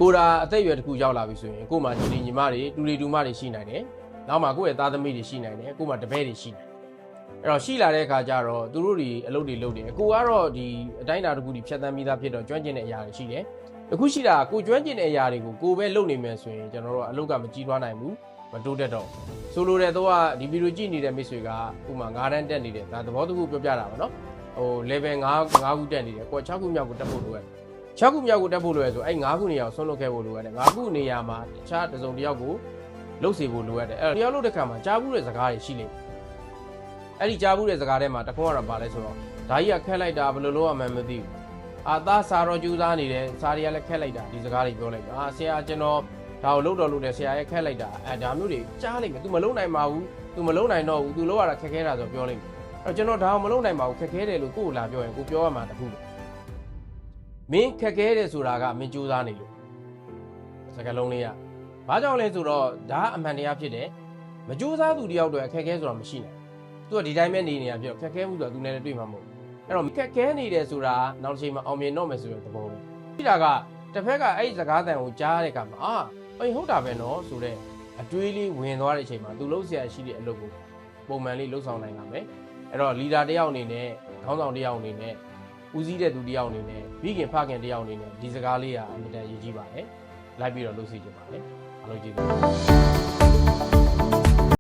ကိုရာအသက်အရွယ်တစ်ခုရောက်လာပြီဆိုရင်ကို့မှာညီညီမတွေတူလီတူမတွေရှိနိုင်တယ်နောက်မှာကိုယ့်ရဲ့သားသမီးတွေရှိနိုင်တယ်ကို့မှာတပည့်တွေရှိနိုင်တယ်အဲ့တော့ရှိလာတဲ့အခါကျတော့သူတို့တွေအလုပ်တွေလုပ်တယ်ကိုကတော့ဒီအတိုင်းအတာတစ်ခုဒီဖြတ်သန်းပြီးသားဖြစ်တော့ကျွမ်းကျင်တဲ့အရာတွေရှိတယ်အခုရှိတာကိုကျွမ်းကျင်တဲ့အရာတွေကိုကိုပဲလုပ်နေမယ်ဆိုရင်ကျွန်တော်တို့အလုပ်ကမကြီးထွားနိုင်ဘူးမတိုးတက်တော့ဆိုလိုတဲ့တော့ဒီဗီဒီယိုကြည့်နေတဲ့မိတ်ဆွေကဥမာ9တန်းတက်နေတယ်ဒါသဘောတခုပြောပြတာပါနော်ဟို level 5ခုတက်နေတယ်ကို6ခုမြောက်ကိုတက်ဖို့လိုရတယ်6ခုမြောက်ကိုတက်ဖို့လိုရဆိုအဲ့9ခုနေရာကိုဆွန့်လွတ်ခဲ့ဖို့လိုရတယ်9ခုနေရာမှာတခြားတစ်စုံတစ်ယောက်ကိုလှုပ်စေဖို့လိုရတယ်အဲ့တော့တယောက်လှုပ်တဲ့ခါမှာကြားဘူးတဲ့စကားတွေရှိနေအဲ့ဒီကြားဘူးတဲ့စကားထဲမှာတခုကတော့ပါလဲဆိုတော့ဒါကြီးကခက်လိုက်တာဘယ်လိုလုပ်ရမှန်းမသိဘူးအာသားစာတော့ကြိုးစားနေတယ်စာတွေကလည်းခက်လိုက်တာဒီစကားတွေပြောလိုက်တာအာဆရာကျွန်တော်ဒါကိုလှုပ်တယ်ဆရာရဲ့ခက်လိုက်တာဒါမျိုးတွေကြားလိုက်မယ် तू မလုံနိုင်ပါဘူး तू မလုံနိုင်တော့ဘူး तू လောက်ရတာခက်ခဲတာဆိုပြောလိုက်မယ်အဲ့တော့ကျွန်တော်ဒါကိုမလုံနိုင်ပါဘူးခက်ခဲတယ်လို့ကိုယ်လာပြောရင်ကိုပြောရမှာတခုမင်းခက်ခဲတယ်ဆိုတာကမင်းကြိုးစားနေလို့စကားလုံးလေးကဘာကြောင့်လဲဆိုတော့ဒါအမှန်တရားဖြစ်တယ်မကြိုးစားသူတယောက်တော့အခက်ခဲဆိုတာမရှိနိုင်သူကဒီတိုင်းပဲနေနေတာဖြစ်တော့ခက်ခဲမှုဆိုတာသူနဲ့တွေ့မှာမဟုတ်အဲ့တော့ခက်ခဲနေတယ်ဆိုတာနောက်တစ်ချိန်မှာအောင်မြင်တော့မယ်ဆိုတဲ့သဘောပဲဒီတာကတစ်ဖက်ကအဲ့ဒီစကားတန်ကိုကြားတဲ့အခါမှာအေးဟုတ်တာပဲနော်ဆိုတဲ့အတွေးလေးဝင်သွားတဲ့အချိန်မှာသူလှုပ်ရှားရှိတဲ့အလုပ်ကိုပုံမှန်လေးလှုပ်ဆောင်နိုင်လာမယ်အဲ့တော့လီဒါတယောက်အနေနဲ့ခေါင်းဆောင်တယောက်အနေနဲ့ဦးစီးတဲ့သူတယောက်အနေနဲ့မိခင်ဖခင်တယောက်အနေနဲ့ဒီစကားလေးကအမြဲတမ်းရည်ကြီးပါတယ်လိုက်ပြီးတော့လှုပ်စီကြပါမယ်အားလုံးကျေးဇူး